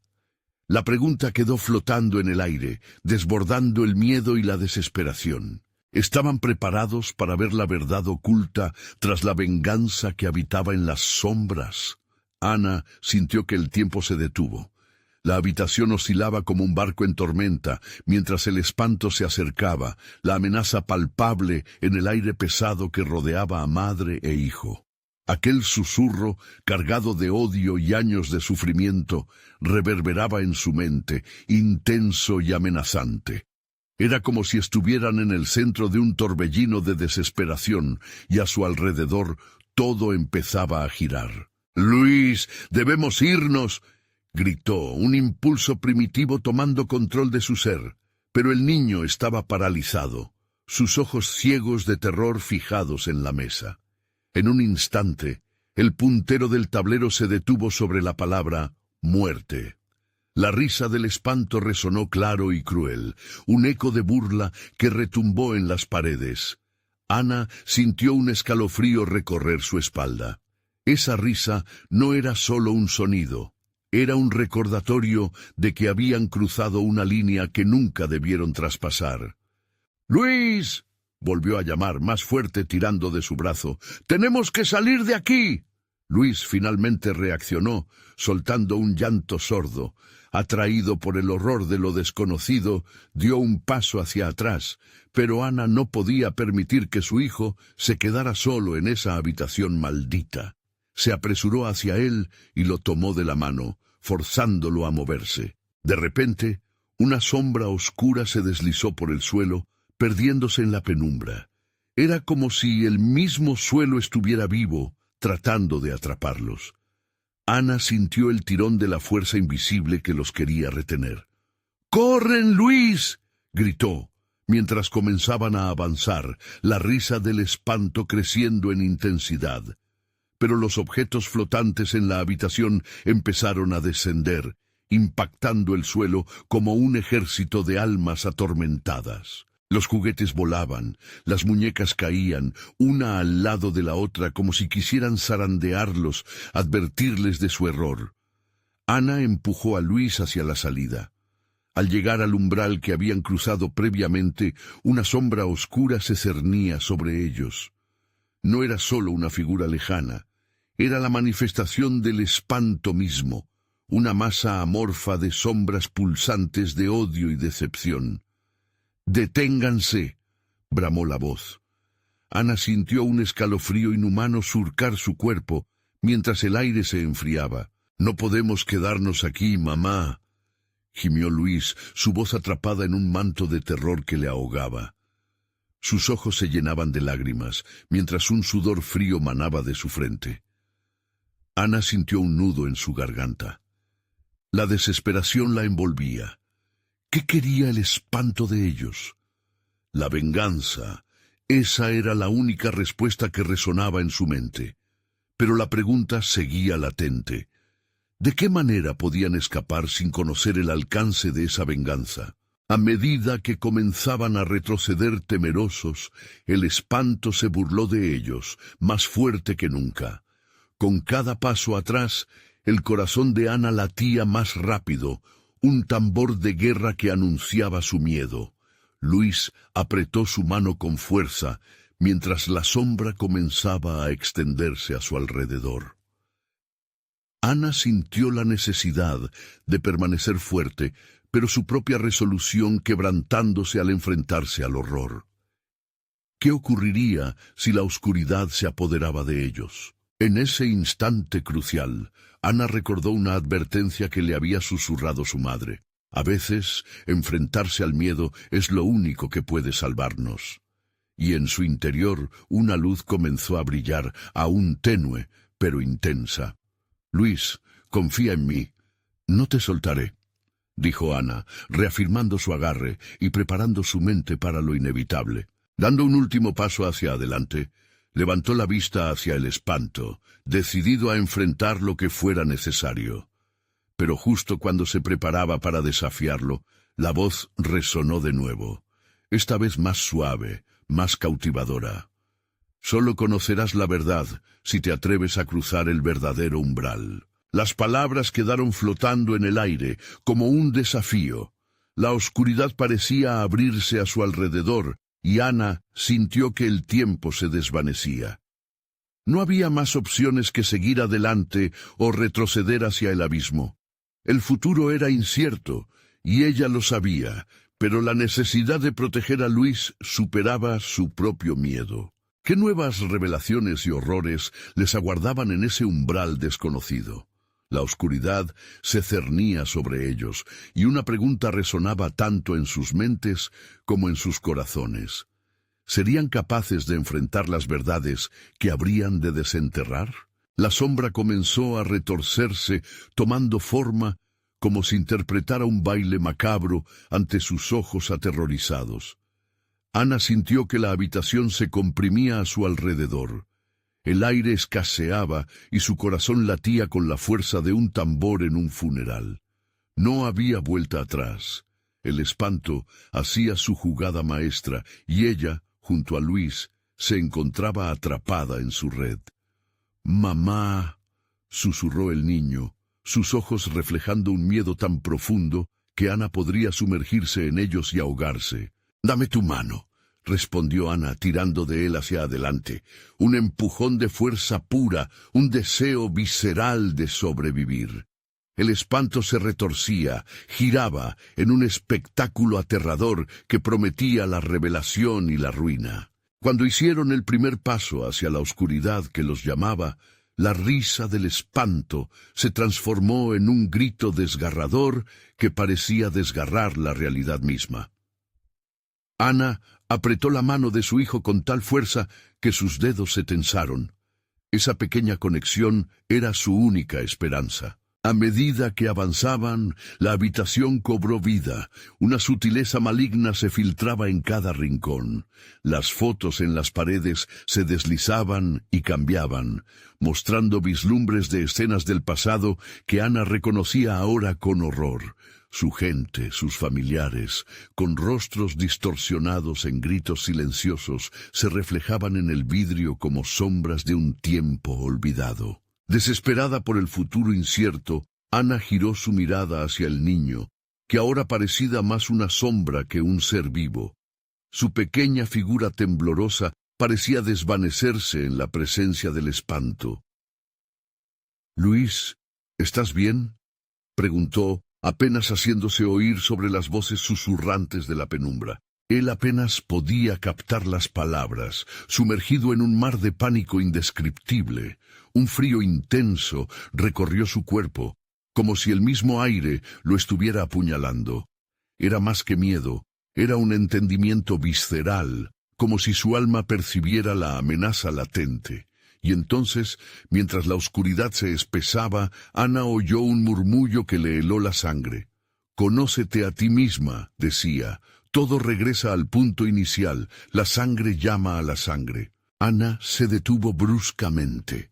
La pregunta quedó flotando en el aire, desbordando el miedo y la desesperación. ¿Estaban preparados para ver la verdad oculta tras la venganza que habitaba en las sombras? Ana sintió que el tiempo se detuvo. La habitación oscilaba como un barco en tormenta, mientras el espanto se acercaba, la amenaza palpable en el aire pesado que rodeaba a madre e hijo. Aquel susurro, cargado de odio y años de sufrimiento, reverberaba en su mente, intenso y amenazante. Era como si estuvieran en el centro de un torbellino de desesperación, y a su alrededor todo empezaba a girar. «¡Luis, debemos irnos!», gritó, un impulso primitivo tomando control de su ser. Pero el niño estaba paralizado, sus ojos ciegos de terror fijados en la mesa. En un instante, el puntero del tablero se detuvo sobre la palabra «muerte». La risa del espanto resonó claro y cruel, un eco de burla que retumbó en las paredes. Ana sintió un escalofrío recorrer su espalda. Esa risa no era solo un sonido, era un recordatorio de que habían cruzado una línea que nunca debieron traspasar. «¡Luis!», volvió a llamar más fuerte tirando de su brazo. «¡Tenemos que salir de aquí!». Luis finalmente reaccionó, soltando un llanto sordo. Atraído por el horror de lo desconocido, dio un paso hacia atrás, pero Ana no podía permitir que su hijo se quedara solo en esa habitación maldita. Se apresuró hacia él y lo tomó de la mano, forzándolo a moverse. De repente, una sombra oscura se deslizó por el suelo, perdiéndose en la penumbra. Era como si el mismo suelo estuviera vivo, tratando de atraparlos. Ana sintió el tirón de la fuerza invisible que los quería retener. «¡Corren, Luis!», gritó, mientras comenzaban a avanzar, la risa del espanto creciendo en intensidad. Pero los objetos flotantes en la habitación empezaron a descender, impactando el suelo como un ejército de almas atormentadas. Los juguetes volaban, las muñecas caían, una al lado de la otra como si quisieran zarandearlos, advertirles de su error. Ana empujó a Luis hacia la salida. Al llegar al umbral que habían cruzado previamente, una sombra oscura se cernía sobre ellos. No era solo una figura lejana, era la manifestación del espanto mismo, una masa amorfa de sombras pulsantes de odio y decepción. «¡Deténganse!», bramó la voz. Ana sintió un escalofrío inhumano surcar su cuerpo, mientras el aire se enfriaba. «No podemos quedarnos aquí, mamá», gimió Luis, su voz atrapada en un manto de terror que le ahogaba. Sus ojos se llenaban de lágrimas, mientras un sudor frío manaba de su frente. Ana sintió un nudo en su garganta. La desesperación la envolvía. ¿Qué quería el espanto de ellos? La venganza. Esa era la única respuesta que resonaba en su mente. Pero la pregunta seguía latente. ¿De qué manera podían escapar sin conocer el alcance de esa venganza? A medida que comenzaban a retroceder temerosos, el espanto se burló de ellos, más fuerte que nunca. Con cada paso atrás, el corazón de Ana latía más rápido, un tambor de guerra que anunciaba su miedo. Luis apretó su mano con fuerza, mientras la sombra comenzaba a extenderse a su alrededor. Ana sintió la necesidad de permanecer fuerte, pero su propia resolución quebrantándose al enfrentarse al horror. ¿Qué ocurriría si la oscuridad se apoderaba de ellos? En ese instante crucial, Ana recordó una advertencia que le había susurrado su madre. A veces, enfrentarse al miedo es lo único que puede salvarnos. Y en su interior, una luz comenzó a brillar, aún tenue, pero intensa. Luis, confía en mí. No te soltaré, dijo Ana, reafirmando su agarre y preparando su mente para lo inevitable. Dando un último paso hacia adelante, levantó la vista hacia el espanto, decidido a enfrentar lo que fuera necesario. Pero justo cuando se preparaba para desafiarlo, la voz resonó de nuevo, esta vez más suave, más cautivadora. Solo conocerás la verdad si te atreves a cruzar el verdadero umbral. Las palabras quedaron flotando en el aire, como un desafío. La oscuridad parecía abrirse a su alrededor, y Ana sintió que el tiempo se desvanecía. No había más opciones que seguir adelante o retroceder hacia el abismo. El futuro era incierto, y ella lo sabía, pero la necesidad de proteger a Luis superaba su propio miedo. ¿Qué nuevas revelaciones y horrores les aguardaban en ese umbral desconocido? La oscuridad se cernía sobre ellos, y una pregunta resonaba tanto en sus mentes como en sus corazones. ¿Serían capaces de enfrentar las verdades que habrían de desenterrar? La sombra comenzó a retorcerse, tomando forma como si interpretara un baile macabro ante sus ojos aterrorizados. Ana sintió que la habitación se comprimía a su alrededor. El aire escaseaba y su corazón latía con la fuerza de un tambor en un funeral. No había vuelta atrás. El espanto hacía su jugada maestra y ella, junto a Luis, se encontraba atrapada en su red. «Mamá», susurró el niño, sus ojos reflejando un miedo tan profundo que Ana podría sumergirse en ellos y ahogarse. «Dame tu mano», respondió Ana, tirando de él hacia adelante. Un empujón de fuerza pura, un deseo visceral de sobrevivir. El espanto se retorcía, giraba en un espectáculo aterrador que prometía la revelación y la ruina. Cuando hicieron el primer paso hacia la oscuridad que los llamaba, la risa del espanto se transformó en un grito desgarrador que parecía desgarrar la realidad misma. Ana apretó la mano de su hijo con tal fuerza que sus dedos se tensaron. Esa pequeña conexión era su única esperanza. A medida que avanzaban, la habitación cobró vida. Una sutileza maligna se filtraba en cada rincón. Las fotos en las paredes se deslizaban y cambiaban, mostrando vislumbres de escenas del pasado que Ana reconocía ahora con horror. Su gente, sus familiares, con rostros distorsionados en gritos silenciosos, se reflejaban en el vidrio como sombras de un tiempo olvidado. Desesperada por el futuro incierto, Ana giró su mirada hacia el niño, que ahora parecía más una sombra que un ser vivo. Su pequeña figura temblorosa parecía desvanecerse en la presencia del espanto. «Luis, ¿estás bien?», preguntó, apenas haciéndose oír sobre las voces susurrantes de la penumbra. Él apenas podía captar las palabras, sumergido en un mar de pánico indescriptible. Un frío intenso recorrió su cuerpo, como si el mismo aire lo estuviera apuñalando. Era más que miedo, era un entendimiento visceral, como si su alma percibiera la amenaza latente. Y entonces, mientras la oscuridad se espesaba, Ana oyó un murmullo que le heló la sangre. «Conócete a ti misma», decía. «Todo regresa al punto inicial. La sangre llama a la sangre». Ana se detuvo bruscamente.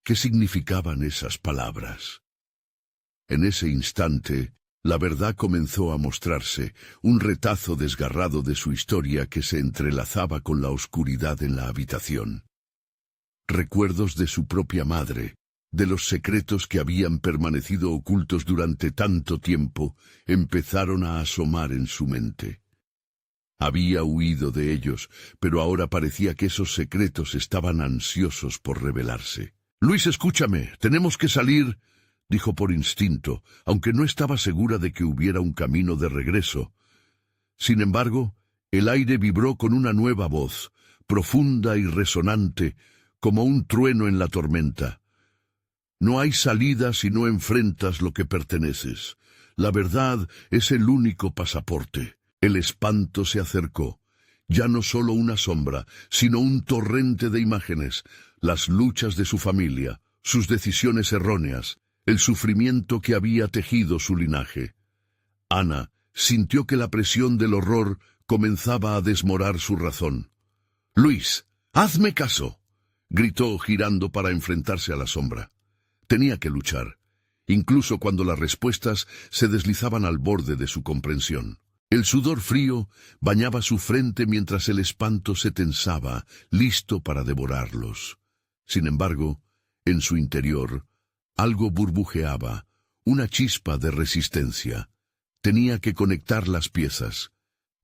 ¿Qué significaban esas palabras? En ese instante, la verdad comenzó a mostrarse, un retazo desgarrado de su historia que se entrelazaba con la oscuridad en la habitación. Recuerdos de su propia madre, de los secretos que habían permanecido ocultos durante tanto tiempo, empezaron a asomar en su mente. Había huido de ellos, pero ahora parecía que esos secretos estaban ansiosos por revelarse. «Luis, escúchame, tenemos que salir», dijo por instinto, aunque no estaba segura de que hubiera un camino de regreso. Sin embargo, el aire vibró con una nueva voz, profunda y resonante, como un trueno en la tormenta. «No hay salida si no enfrentas lo que perteneces. La verdad es el único pasaporte». El espanto se acercó. Ya no solo una sombra, sino un torrente de imágenes, las luchas de su familia, sus decisiones erróneas, el sufrimiento que había tejido su linaje. Ana sintió que la presión del horror comenzaba a desmorar su razón. «Luis, hazme caso», gritó girando para enfrentarse a la sombra. Tenía que luchar, incluso cuando las respuestas se deslizaban al borde de su comprensión. El sudor frío bañaba su frente mientras el espanto se tensaba, listo para devorarlos. Sin embargo, en su interior, algo burbujeaba, una chispa de resistencia. Tenía que conectar las piezas.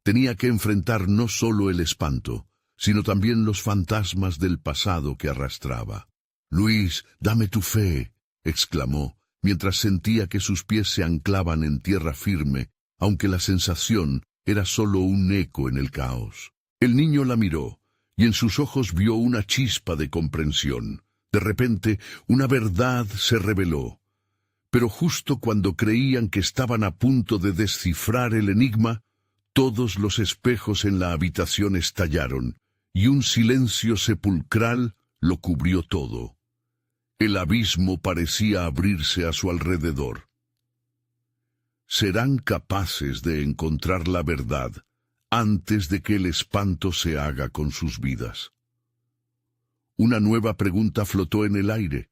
Tenía que enfrentar no solo el espanto, sino también los fantasmas del pasado que arrastraba. «Luis, dame tu fe», exclamó, mientras sentía que sus pies se anclaban en tierra firme, aunque la sensación era solo un eco en el caos. El niño la miró, y en sus ojos vio una chispa de comprensión. De repente, una verdad se reveló. Pero justo cuando creían que estaban a punto de descifrar el enigma, todos los espejos en la habitación estallaron, y un silencio sepulcral lo cubrió todo. El abismo parecía abrirse a su alrededor. ¿Serán capaces de encontrar la verdad antes de que el espanto se haga con sus vidas? Una nueva pregunta flotó en el aire,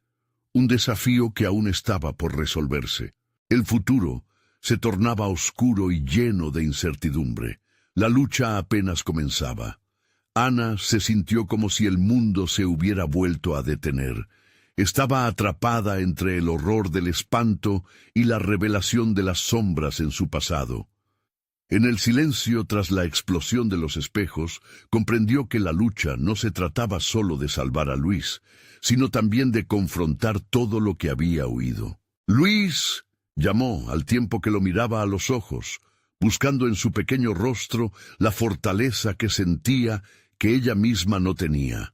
un desafío que aún estaba por resolverse. El futuro se tornaba oscuro y lleno de incertidumbre. La lucha apenas comenzaba. Ana se sintió como si el mundo se hubiera vuelto a detener. Estaba atrapada entre el horror del espanto y la revelación de las sombras en su pasado. En el silencio tras la explosión de los espejos, comprendió que la lucha no se trataba solo de salvar a Luis, sino también de confrontar todo lo que había oído. «¡Luis!», llamó al tiempo que lo miraba a los ojos, buscando en su pequeño rostro la fortaleza que sentía que ella misma no tenía.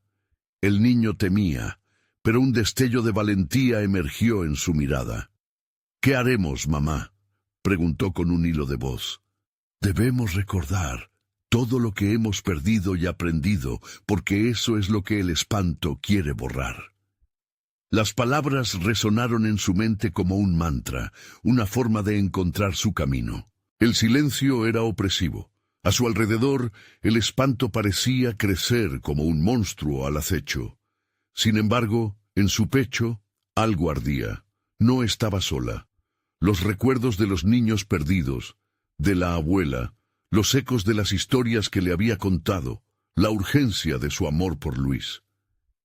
El niño temía, pero un destello de valentía emergió en su mirada. «¿Qué haremos, mamá?», preguntó con un hilo de voz. «Debemos recordar todo lo que hemos perdido y aprendido, porque eso es lo que el espanto quiere borrar». Las palabras resonaron en su mente como un mantra, una forma de encontrar su camino. El silencio era opresivo. A su alrededor, el espanto parecía crecer como un monstruo al acecho. Sin embargo, en su pecho, algo ardía. No estaba sola. Los recuerdos de los niños perdidos, de la abuela, los ecos de las historias que le había contado, la urgencia de su amor por Luis.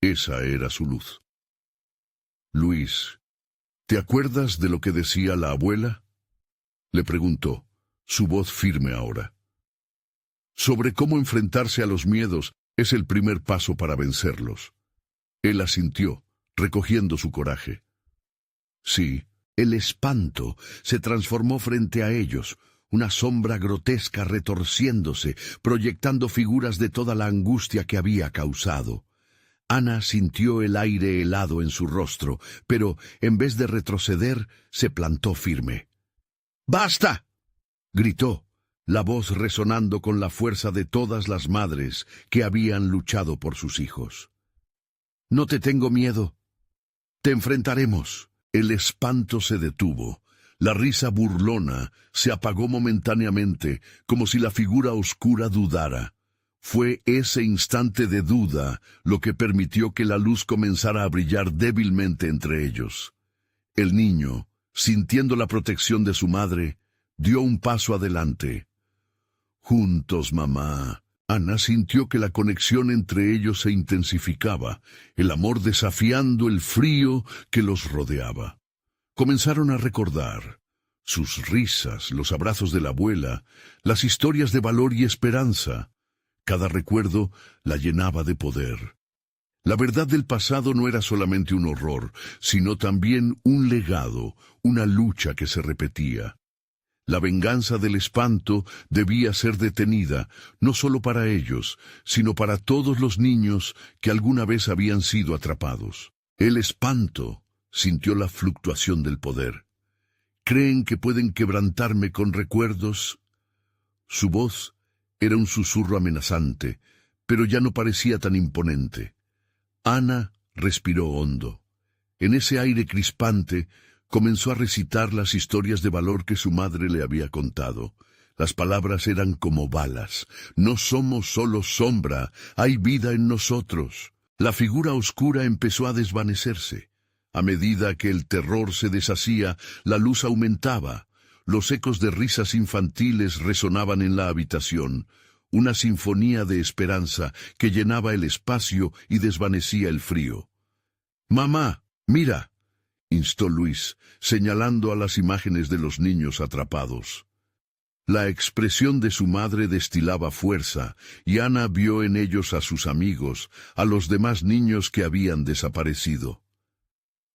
Esa era su luz. «Luis, ¿te acuerdas de lo que decía la abuela?», le preguntó, su voz firme ahora. «Sobre cómo enfrentarse a los miedos es el primer paso para vencerlos». Él asintió, recogiendo su coraje. Sí, el espanto se transformó frente a ellos, una sombra grotesca retorciéndose, proyectando figuras de toda la angustia que había causado. Ana sintió el aire helado en su rostro, pero en vez de retroceder, se plantó firme. «¡Basta!», gritó, la voz resonando con la fuerza de todas las madres que habían luchado por sus hijos. «No te tengo miedo. Te enfrentaremos». El espanto se detuvo. La risa burlona se apagó momentáneamente, como si la figura oscura dudara. Fue ese instante de duda lo que permitió que la luz comenzara a brillar débilmente entre ellos. El niño, sintiendo la protección de su madre, dio un paso adelante. «Juntos, mamá». Ana sintió que la conexión entre ellos se intensificaba, el amor desafiando el frío que los rodeaba. Comenzaron a recordar sus risas, los abrazos de la abuela, las historias de valor y esperanza. Cada recuerdo la llenaba de poder. La verdad del pasado no era solamente un horror, sino también un legado, una lucha que se repetía. La venganza del espanto debía ser detenida, no solo para ellos, sino para todos los niños que alguna vez habían sido atrapados. El espanto sintió la fluctuación del poder. ¿Creen que pueden quebrantarme con recuerdos? Su voz era un susurro amenazante, pero ya no parecía tan imponente. Ana respiró hondo. En ese aire crispante, comenzó a recitar las historias de valor que su madre le había contado. Las palabras eran como balas. No somos solo sombra, hay vida en nosotros. La figura oscura empezó a desvanecerse. A medida que el terror se deshacía, la luz aumentaba. Los ecos de risas infantiles resonaban en la habitación, una sinfonía de esperanza que llenaba el espacio y desvanecía el frío. «Mamá, mira», instó Luis, señalando a las imágenes de los niños atrapados. La expresión de su madre destilaba fuerza, y Ana vio en ellos a sus amigos, a los demás niños que habían desaparecido.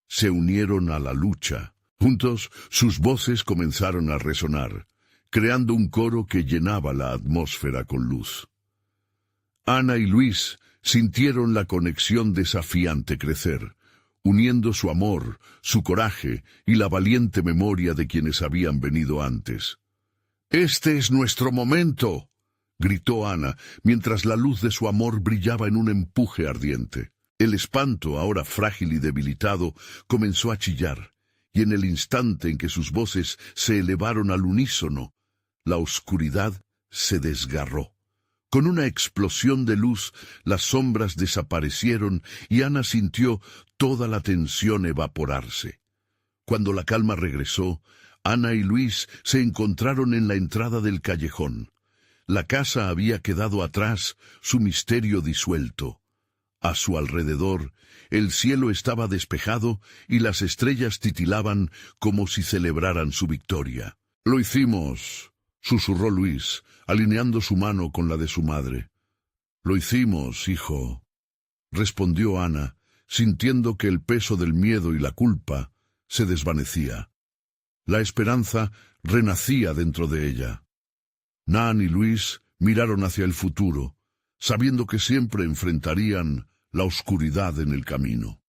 Se unieron a la lucha. Juntos, sus voces comenzaron a resonar, creando un coro que llenaba la atmósfera con luz. Ana y Luis sintieron la conexión desafiante crecer, uniendo su amor, su coraje y la valiente memoria de quienes habían venido antes. «Este es nuestro momento», gritó Ana, mientras la luz de su amor brillaba en un empuje ardiente. El espanto, ahora frágil y debilitado, comenzó a chillar, y en el instante en que sus voces se elevaron al unísono, la oscuridad se desgarró. Con una explosión de luz, las sombras desaparecieron y Ana sintió toda la tensión evaporarse. Cuando la calma regresó, Ana y Luis se encontraron en la entrada del callejón. La casa había quedado atrás, su misterio disuelto. A su alrededor, el cielo estaba despejado y las estrellas titilaban como si celebraran su victoria. «Lo hicimos», susurró Luis, alineando su mano con la de su madre. «Lo hicimos, hijo», respondió Ana, sintiendo que el peso del miedo y la culpa se desvanecía. La esperanza renacía dentro de ella. Nan y Luis miraron hacia el futuro, sabiendo que siempre enfrentarían la oscuridad en el camino.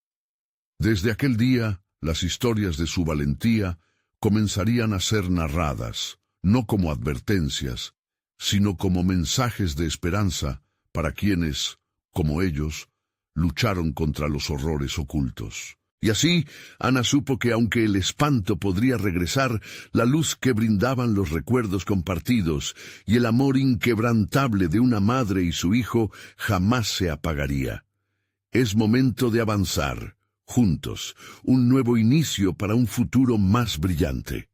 Desde aquel día, las historias de su valentía comenzarían a ser narradas, no como advertencias, sino como mensajes de esperanza para quienes, como ellos, lucharon contra los horrores ocultos. Y así, Ana supo que aunque el espanto podría regresar, la luz que brindaban los recuerdos compartidos y el amor inquebrantable de una madre y su hijo jamás se apagaría. Es momento de avanzar, juntos, un nuevo inicio para un futuro más brillante.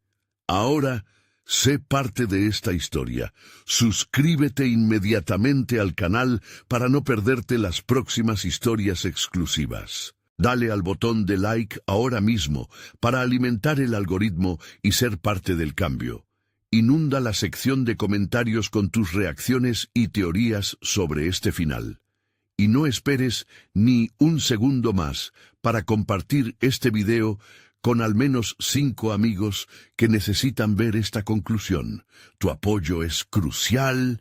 Ahora, sé parte de esta historia. Suscríbete inmediatamente al canal para no perderte las próximas historias exclusivas. Dale al botón de like ahora mismo para alimentar el algoritmo y ser parte del cambio. Inunda la sección de comentarios con tus reacciones y teorías sobre este final. Y no esperes ni un segundo más para compartir este video con al menos 5 amigos que necesitan ver esta conclusión. Tu apoyo es crucial.